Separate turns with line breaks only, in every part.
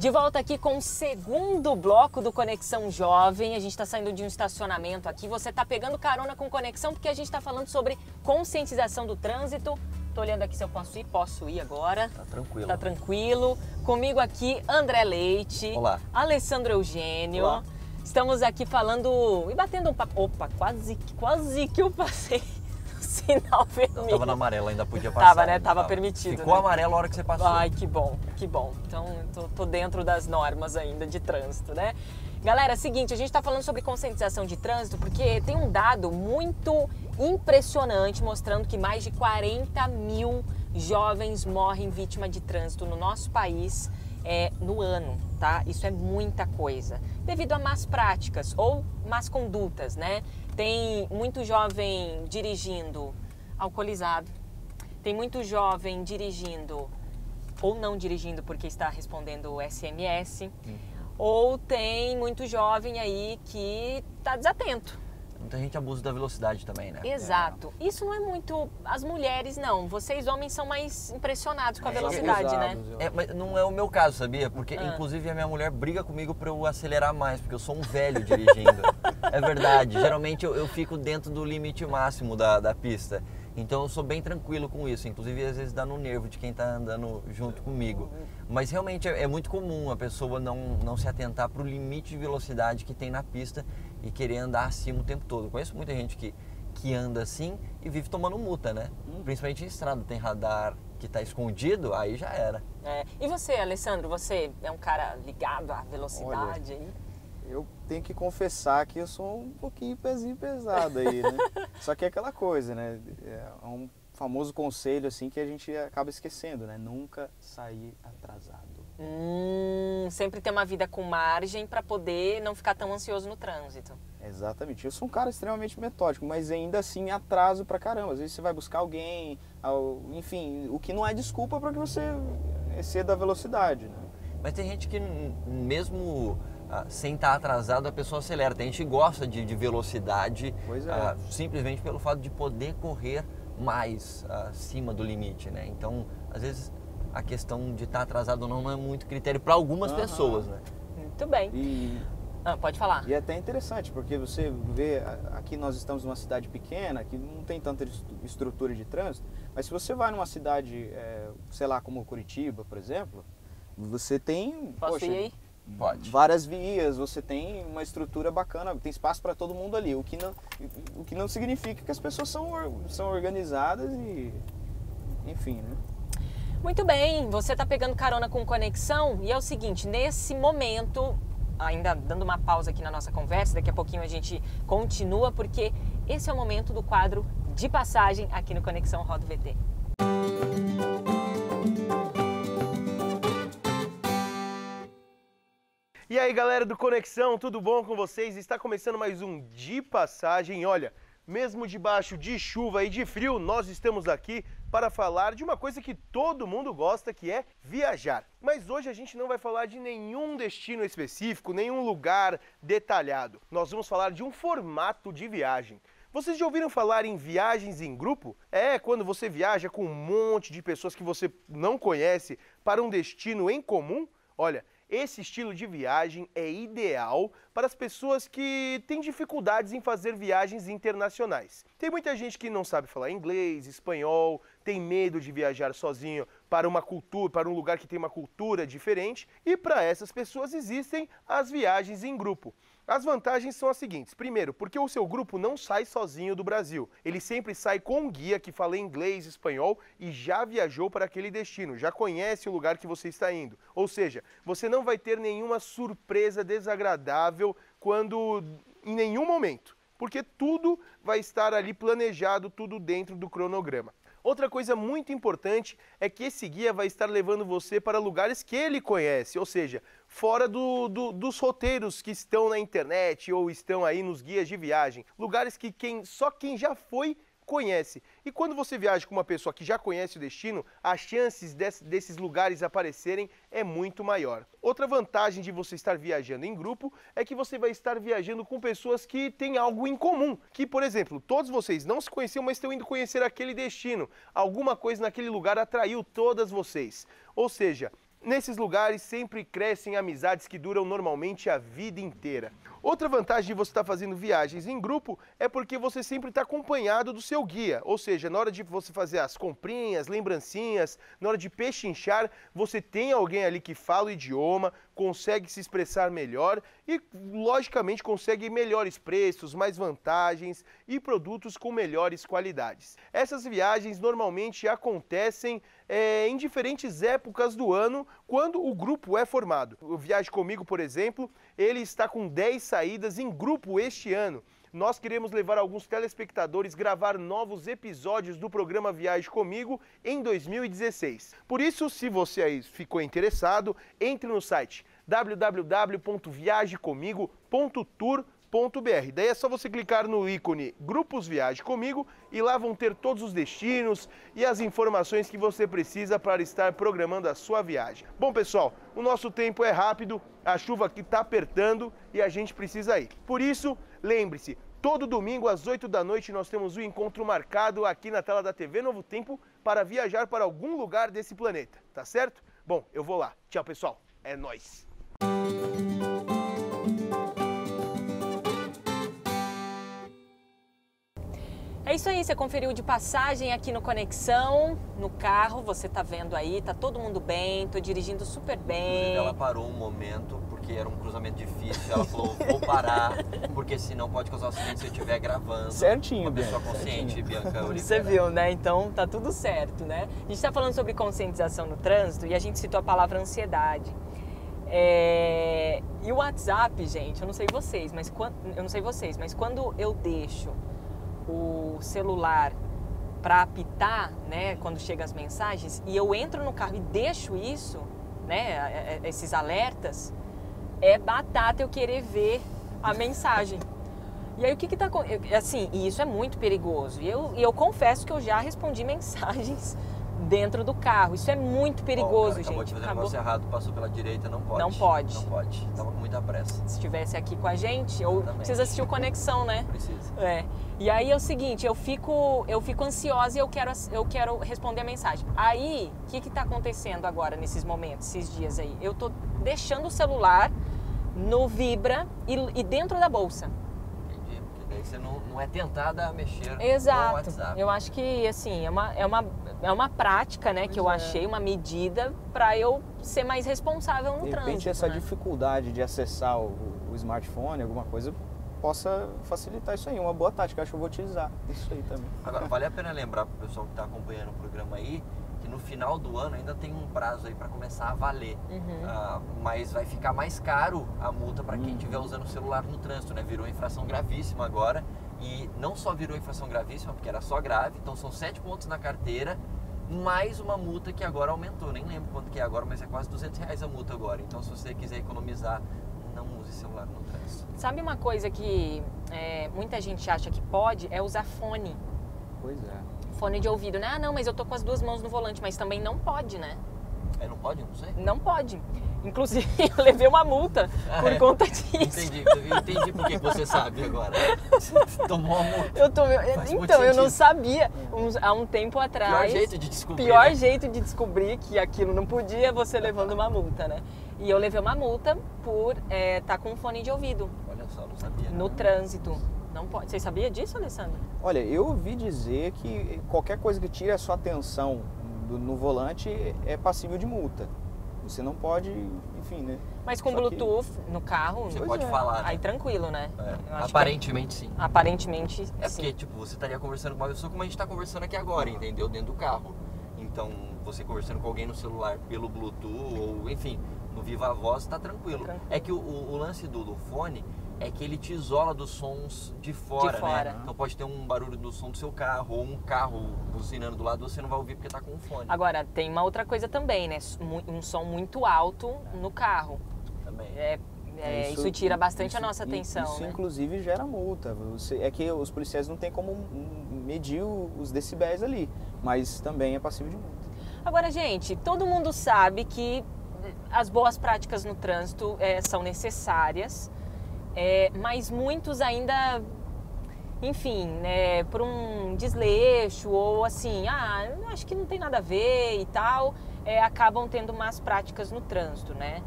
De volta aqui com o segundo bloco do Conexão Jovem. A gente está saindo de um estacionamento aqui. Você está pegando carona com Conexão porque a gente está falando sobre conscientização do trânsito. Tô olhando aqui se eu posso ir. Posso ir agora.
Tá tranquilo.
Tá tranquilo. Comigo aqui, André Leite.
Olá.
Alessandro Eugênio.
Olá.
Estamos aqui falando e batendo um papo. Opa, quase que eu passei o sinal vermelho.
Tava na amarela, ainda podia passar.
Tava, né? Tava permitido.
Ficou
né?
amarelo a hora que você passou.
Ai, que bom, que bom. Então, tô dentro das normas ainda de trânsito, né? Galera, é o seguinte, a gente tá falando sobre conscientização de trânsito porque tem um dado muito impressionante mostrando que mais de 40 mil jovens morrem vítima de trânsito no nosso país no ano, tá? Isso é muita coisa. Devido a más práticas ou más condutas, né? Tem muito jovem dirigindo alcoolizado, tem muito jovem dirigindo ou não dirigindo porque está respondendo o SMS, ou tem muito jovem aí que está desatento.
Muita gente abusa da velocidade também, né?
Exato. Isso não é muito... As mulheres não. Vocês, homens, são mais impressionados com a velocidade, né?
Mas não é o meu caso, sabia? Porque, inclusive, a minha mulher briga comigo pra eu acelerar mais, porque eu sou um velho dirigindo. É verdade. Geralmente, eu fico dentro do limite máximo da pista. Então, eu sou bem tranquilo com isso. Inclusive, às vezes, dá no nervo de quem tá andando junto comigo. Mas, realmente, é muito comum a pessoa não se atentar pro limite de velocidade que tem na pista e querer andar acima o tempo todo. Eu conheço muita gente que anda assim e vive tomando multa, né? Principalmente em estrada, tem radar que tá escondido, aí já era.
E você, Alessandro, você é um cara ligado à velocidade?
Olha, eu tenho que confessar que eu sou um pouquinho pezinho pesado aí, né? Só que é aquela coisa, né? É um famoso conselho assim que a gente acaba esquecendo, né? Nunca sair atrasado.
Sempre ter uma vida com margem para poder não ficar tão ansioso no trânsito.
Exatamente. Eu sou um cara extremamente metódico, mas ainda assim me atraso pra caramba. Às vezes você vai buscar alguém, enfim, o que não é desculpa para que você exceda a velocidade, né?
Mas tem gente que mesmo sem estar atrasado, a pessoa acelera. Tem gente que gosta de velocidade, simplesmente pelo fato de poder correr mais acima do limite, né? Então, às vezes, a questão de estar atrasado ou não é muito critério para algumas pessoas, né?
Muito bem. Pode falar.
E é até interessante, porque você vê, aqui nós estamos numa cidade pequena, que não tem tanta estrutura de trânsito, mas se você vai numa cidade, sei lá, como Curitiba, por exemplo, você tem...
Posso ir aí?
Pode.
Várias vias, você tem uma estrutura bacana, tem espaço para todo mundo ali, o que não significa que as pessoas são organizadas e, enfim, né?
Muito bem, você está pegando carona com Conexão e é o seguinte, nesse momento, ainda dando uma pausa aqui na nossa conversa, daqui a pouquinho a gente continua, porque esse é o momento do quadro de passagem aqui no Conexão Rodo VT.
E aí, galera do Conexão, tudo bom com vocês? Está começando mais um De Passagem. Olha, mesmo debaixo de chuva e de frio, nós estamos aqui para falar de uma coisa que todo mundo gosta, que é viajar. Mas hoje a gente não vai falar de nenhum destino específico, nenhum lugar detalhado. Nós vamos falar de um formato de viagem. Vocês já ouviram falar em viagens em grupo? É quando você viaja com um monte de pessoas que você não conhece para um destino em comum? Olha, esse estilo de viagem é ideal para as pessoas que têm dificuldades em fazer viagens internacionais. Tem muita gente que não sabe falar inglês, espanhol, tem medo de viajar sozinho para uma cultura, para um lugar que tem uma cultura diferente, e para essas pessoas existem as viagens em grupo. As vantagens são as seguintes. Primeiro, porque o seu grupo não sai sozinho do Brasil. Ele sempre sai com um guia que fala inglês, espanhol e já viajou para aquele destino, já conhece o lugar que você está indo. Ou seja, você não vai ter nenhuma surpresa desagradável em nenhum momento, porque tudo vai estar ali planejado, tudo dentro do cronograma. Outra coisa muito importante é que esse guia vai estar levando você para lugares que ele conhece, ou seja, fora dos roteiros que estão na internet ou estão aí nos guias de viagem. Lugares que só quem já foi conhece. E quando você viaja com uma pessoa que já conhece o destino, as chances desses lugares aparecerem é muito maior. Outra vantagem de você estar viajando em grupo é que você vai estar viajando com pessoas que têm algo em comum. Que, por exemplo, todos vocês não se conheciam, mas estão indo conhecer aquele destino. Alguma coisa naquele lugar atraiu todas vocês. Ou seja, Nesses lugares sempre crescem amizades que duram normalmente a vida inteira. Outra vantagem de você estar fazendo viagens em grupo é porque você sempre está acompanhado do seu guia, ou seja, na hora de você fazer as comprinhas, lembrancinhas, na hora de pechinchar, você tem alguém ali que fala o idioma, consegue se expressar melhor e, logicamente, consegue melhores preços, mais vantagens e produtos com melhores qualidades. Essas viagens normalmente acontecem em diferentes épocas do ano, quando o grupo é formado. O Viaje Comigo, por exemplo, ele está com 10 saídas em grupo este ano. Nós queremos levar alguns telespectadores gravar novos episódios do programa Viaje Comigo em 2016. Por isso, se você aí ficou interessado, entre no site www.viagecomigo.tour.br. Daí é só você clicar no ícone Grupos Viaje Comigo e lá vão ter todos os destinos e as informações que você precisa para estar programando a sua viagem. Bom, pessoal, o nosso tempo é rápido, a chuva aqui está apertando e a gente precisa ir. Por isso, lembre-se, todo domingo às 8 da noite nós temos um encontro marcado aqui na tela da TV Novo Tempo para viajar para algum lugar desse planeta, tá certo? Bom, eu vou lá. Tchau, pessoal. É nóis.
É isso aí, você conferiu de passagem aqui no Conexão, no carro, você tá vendo aí, tá todo mundo bem, tô dirigindo super bem.
Inclusive, ela parou um momento, porque era um cruzamento difícil, ela falou, vou parar, porque senão pode causar um acidente se eu estiver gravando.
Certinho,
Uma pessoa
Bianca,
consciente,
certinho.
Bianca Oliveira.
Você viu, né? Então tá tudo certo, né? A gente tá falando sobre conscientização no trânsito e a gente citou a palavra ansiedade. E o WhatsApp, gente, eu não sei vocês, mas quando eu deixo o celular para apitar, né, quando chegam as mensagens, e eu entro no carro e deixo isso, né, esses alertas, é batata eu querer ver a mensagem. E aí o que tá assim, e isso é muito perigoso. E eu confesso que eu já respondi mensagens dentro do carro. Isso é muito perigoso, gente.
Acabou de fazer um negócio errado, passou pela direita, não pode.
Não pode.
Não pode. Tava com muita pressa.
Se estivesse aqui com a gente, ou
Exatamente.
precisa assistir o Conexão, né?
Precisa.
E aí é o seguinte, eu fico ansiosa e eu quero responder a mensagem. Aí, o que tá acontecendo agora, nesses momentos, esses dias aí? Eu tô deixando o celular no vibra e dentro da bolsa.
Entendi, porque daí você não é tentada a mexer
Exato.
com o WhatsApp.
Eu acho que, assim, é uma prática, né, que eu achei, uma medida para eu ser mais responsável no
De repente,
trânsito.
essa
né?
dificuldade de acessar o smartphone, alguma coisa, possa facilitar isso aí. Uma boa tática, acho que eu vou utilizar isso aí também.
Agora, vale a pena lembrar pro pessoal que está acompanhando o programa aí, que no final do ano ainda tem um prazo aí para começar a valer. Mas vai ficar mais caro a multa para quem estiver usando o celular no trânsito, né? Virou infração gravíssima agora. E não só virou infração gravíssima, porque era só grave, então são 7 pontos na carteira, mais uma multa que agora aumentou. Nem lembro quanto que é agora, mas é quase R$200 a multa agora. Então, se você quiser economizar, não use celular no trânsito.
Sabe uma coisa que muita gente acha que pode? É usar fone.
Pois é.
Fone de ouvido, né? Ah, não, mas eu tô com as 2 mãos no volante, mas também não pode, né?
Não pode? Não sei.
Não pode. Inclusive, eu levei uma multa por conta disso.
Entendi. Eu entendi por que você sabe agora. Você tomou a multa.
Então, eu não sabia. Há um tempo atrás...
Pior jeito de descobrir.
Pior jeito de descobrir que aquilo não podia é você levando uma multa, né? E eu levei uma multa por estar com um fone de ouvido.
Olha só, não sabia.
No trânsito. Não pode. Você sabia disso, Alessandro?
Olha, eu ouvi dizer que qualquer coisa que tire a sua atenção no volante é passível de multa. Você não pode, enfim, né?
Mas com
Só
Bluetooth no carro,
Você
Pois
pode
é.
falar, né?
aí tranquilo, né? Eu acho
Aparentemente sim.
que aparentemente,
É
sim.
porque, tipo, você estaria conversando com uma pessoa como a gente está conversando aqui agora, entendeu? Dentro do carro. Então, você conversando com alguém no celular pelo Bluetooth ou, enfim, no Viva Voz, tá tranquilo. É que o lance do fone é que ele te isola dos sons de fora,
fora.
né? Então pode ter um barulho do som do seu carro ou um carro buzinando do lado, você não vai ouvir porque tá com um fone.
Agora, tem uma outra coisa também, né? Um som muito alto no carro.
Também.
Isso tira bastante a nossa atenção,
Isso,
né?
inclusive, gera multa. É que os policiais não têm como medir os decibéis ali, mas também é passível de multa.
Agora, gente, todo mundo sabe que as boas práticas no trânsito são necessárias, mas muitos ainda, enfim, por um desleixo ou assim, acho que não tem nada a ver e tal, acabam tendo más práticas no trânsito, né?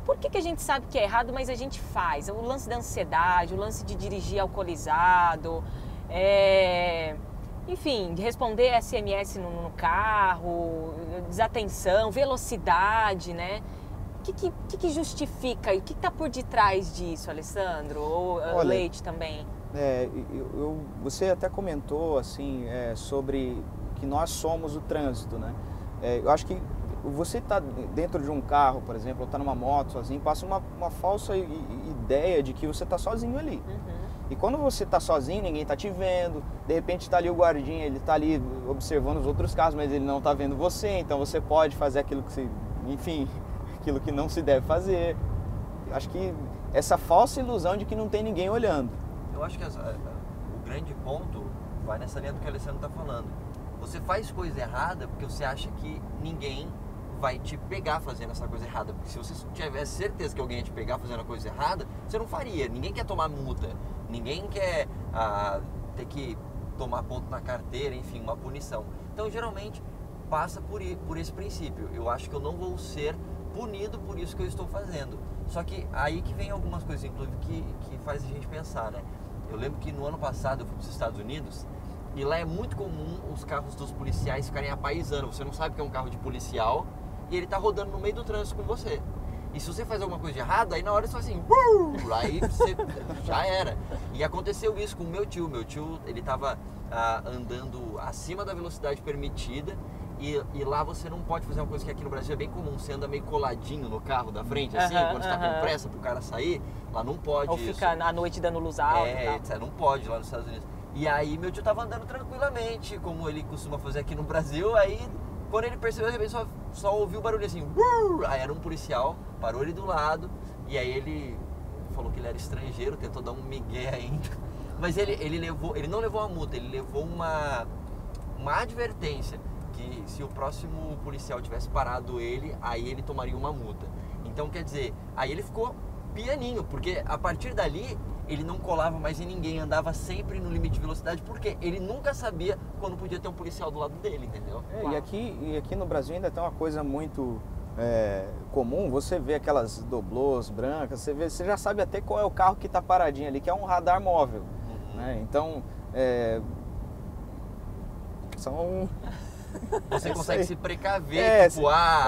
Por que a gente sabe que é errado, mas a gente faz? O lance da ansiedade, o lance de dirigir alcoolizado, enfim, de responder SMS no carro, desatenção, velocidade, né? O que justifica e o que está por detrás disso, Alessandro? Ou
Olha,
Leite também?
Você até comentou assim, sobre que nós somos o trânsito, né? Eu acho que você está dentro de um carro, por exemplo, ou está numa moto sozinho, passa uma falsa ideia de que você está sozinho ali.
Uhum.
E quando você está sozinho, ninguém está te vendo, de repente está ali o guardinha, ele está ali observando os outros carros, mas ele não está vendo você, então você pode fazer aquilo que você, enfim, aquilo que não se deve fazer. Acho que essa falsa ilusão de que não tem ninguém olhando.
Eu acho que o grande ponto vai nessa linha do que o Alessandro está falando. Você faz coisa errada porque você acha que ninguém vai te pegar fazendo essa coisa errada. Porque se você tivesse certeza que alguém ia te pegar fazendo a coisa errada, você não faria. Ninguém quer tomar multa. Ninguém quer ter que tomar ponto na carteira, enfim, uma punição. Então, geralmente, passa por esse princípio. Eu acho que eu não vou ser punido por isso que eu estou fazendo. Só que aí que vem algumas coisas, inclusive, que faz a gente pensar, né? Eu lembro que no ano passado eu fui para os Estados Unidos e lá é muito comum os carros dos policiais ficarem apaisando. Você não sabe que é um carro de policial e ele tá rodando no meio do trânsito com você. E se você faz alguma coisa de errada, aí na hora você faz assim, aí você já era. E aconteceu isso com o meu tio. Meu tio, ele tava andando acima da velocidade permitida e lá você não pode fazer uma coisa que aqui no Brasil é bem comum. Você anda meio coladinho no carro da frente, assim, quando você tá com pressa pro cara sair, lá não pode.
Ou
isso.
fica à noite dando luz alta e tal.
Não pode lá nos Estados Unidos. E aí meu tio tava andando tranquilamente, como ele costuma fazer aqui no Brasil, aí quando ele percebeu, ele só ouviu o barulho assim, aí era um policial, parou ele do lado, e aí ele falou que ele era estrangeiro, tentou dar um migué ainda, mas ele não levou uma multa, ele levou uma advertência, que se o próximo policial tivesse parado ele, aí ele tomaria uma multa. Então quer dizer, aí ele ficou pianinho, porque a partir dali ele não colava mais em ninguém, andava sempre no limite de velocidade, porque ele nunca sabia quando podia ter um policial do lado dele, entendeu?
E aqui no Brasil ainda tem uma coisa muito comum, você vê aquelas doblôs brancas, você já sabe até qual é o carro que está paradinho ali, que é um radar móvel. Né? Então, são...
Você consegue se precaver,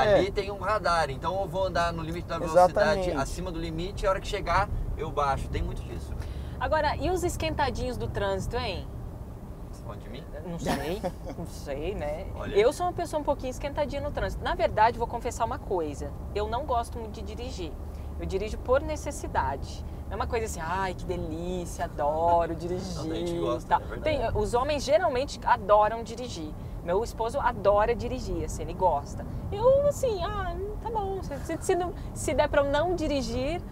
ali tem um radar, então eu vou andar no limite da velocidade acima do limite, e a hora que chegar eu baixo, tem muito disso.
Agora, e os esquentadinhos do trânsito, hein?
Você falando de mim?
Não sei, né?
Olha.
Eu sou uma pessoa um pouquinho esquentadinha no trânsito. Na verdade, vou confessar uma coisa, eu não gosto muito de dirigir, eu dirijo por necessidade. Não é uma coisa assim, ai que delícia, adoro dirigir.
Não, a gente gosta, é verdade.
Os homens geralmente adoram dirigir. Meu esposo adora dirigir, assim, ele gosta. Eu, assim, tá bom, se der pra eu não dirigir,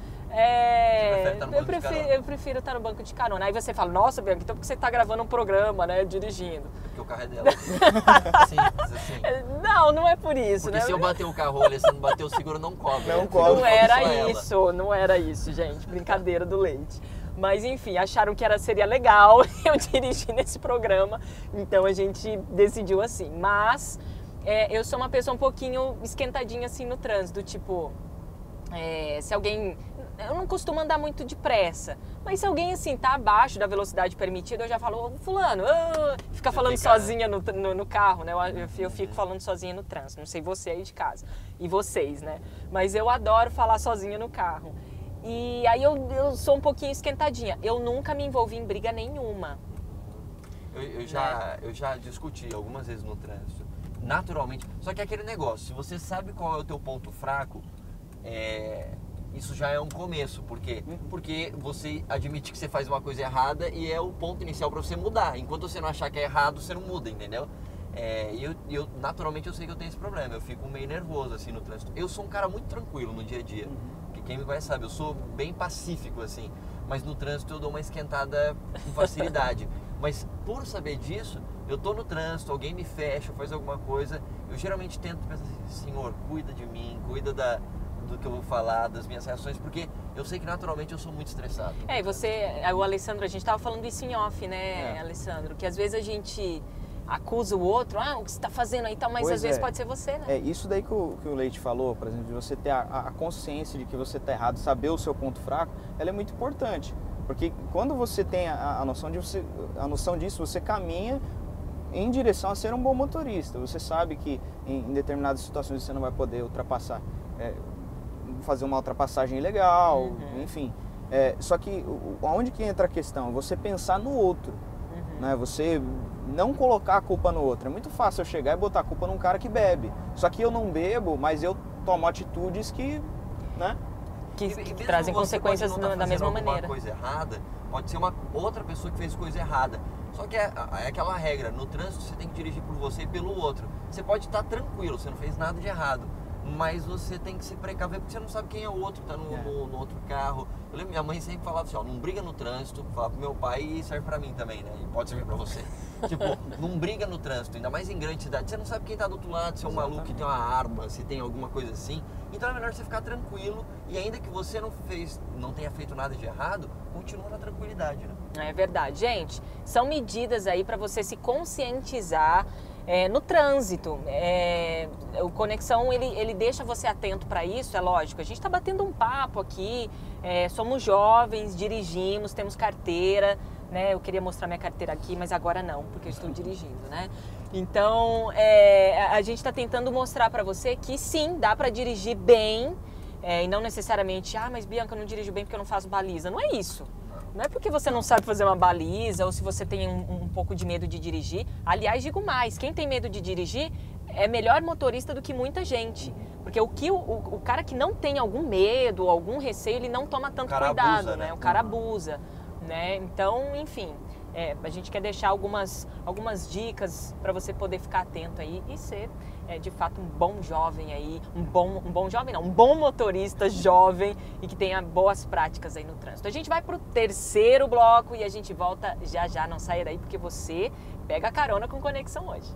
eu prefiro estar no banco de carona. Aí você fala, nossa, Bianca, então porque você tá gravando um programa, né, dirigindo?
Porque o carro é dela. Simples assim.
Não é por isso,
porque
né?
se eu bater o carro, o Alessandro bater o seguro, não cobra.
Não era isso, gente, brincadeira do Leite. Mas enfim, acharam que seria legal eu dirigir nesse programa, então a gente decidiu assim. Mas eu sou uma pessoa um pouquinho esquentadinha assim no trânsito, tipo, se alguém... Eu não costumo andar muito depressa, mas se alguém assim tá abaixo da velocidade permitida, eu já falo, fulano, fica falando sozinha no carro, né? Eu fico falando sozinha no trânsito, não sei você aí de casa, e vocês, né? Mas eu adoro falar sozinha no carro. E aí eu sou um pouquinho esquentadinha. Eu nunca me envolvi em briga nenhuma.
Eu já discuti algumas vezes no trânsito, naturalmente. Só que é aquele negócio, se você sabe qual é o teu ponto fraco, isso já é um começo. Por quê? Porque você admite que você faz uma coisa errada e é o ponto inicial para você mudar. Enquanto você não achar que é errado, você não muda, entendeu? Eu naturalmente eu sei que eu tenho esse problema. Eu fico meio nervoso assim no trânsito. Eu sou um cara muito tranquilo no dia a dia. Quem me conhece sabe, eu sou bem pacífico assim, mas no trânsito eu dou uma esquentada com facilidade. Mas por saber disso, eu tô no trânsito, alguém me fecha, faz alguma coisa, eu geralmente tento pensar assim, Senhor, cuida de mim, cuida do que eu vou falar, das minhas reações, porque eu sei que naturalmente eu sou muito estressado.
O Alessandro, a gente tava falando isso em off, né, Alessandro, que às vezes a gente acusa o outro, o que você está fazendo aí, mas
Pois
às vezes
é.
pode ser você, né?
É isso daí que o Leite falou, por exemplo, de você ter a consciência de que você está errado, saber o seu ponto fraco, ela é muito importante. Porque quando você tem a noção disso, você caminha em direção a ser um bom motorista. Você sabe que em determinadas situações você não vai poder ultrapassar, fazer uma ultrapassagem ilegal, enfim. Só que onde que entra a questão? Você pensar no outro, né? Você não colocar a culpa no outro. É muito fácil eu chegar e botar a culpa num cara que bebe. Só que eu não bebo, mas eu tomo atitudes que, né?
Que
E
trazem consequências da mesma maneira.
Coisa errada, pode ser uma outra pessoa que fez coisa errada. Só que é aquela regra, no trânsito você tem que dirigir por você e pelo outro. Você pode estar tranquilo, você não fez nada de errado, mas você tem que se precaver porque você não sabe quem é o outro, tá no outro carro. Eu lembro, minha mãe sempre falava assim, não briga no trânsito, fala pro meu pai e serve pra mim também, né? E pode servir pra você. Tipo, não briga no trânsito, ainda mais em grande cidade. Você não sabe quem tá do outro lado, se é um maluco que tem uma arma, se tem alguma coisa assim. Então é melhor você ficar tranquilo e ainda que você não tenha feito nada de errado, continua na tranquilidade, né?
É verdade. Gente, são medidas aí para você se conscientizar no trânsito. O Conexão, ele deixa você atento para isso, é lógico. A gente está batendo um papo aqui, somos jovens, dirigimos, temos carteira, né? Eu queria mostrar minha carteira aqui, mas agora não, porque eu estou dirigindo, né? Então, a gente está tentando mostrar para você que sim, dá para dirigir bem, e não necessariamente, mas Bianca, eu não dirijo bem porque eu não faço baliza. Não é isso. Não é porque você não sabe fazer uma baliza ou se você tem um pouco de medo de dirigir. Aliás, digo mais, quem tem medo de dirigir é melhor motorista do que muita gente. Porque o cara que não tem algum medo, algum receio, ele não toma tanto cuidado,
abusa,
né? O cara abusa, né? Então, enfim, a gente quer deixar algumas dicas para você poder ficar atento aí e ser, de fato, um bom jovem aí, um bom motorista jovem e que tenha boas práticas aí no trânsito. A gente vai pro terceiro bloco e a gente volta já, não saia daí porque você pega a carona com Conexão hoje.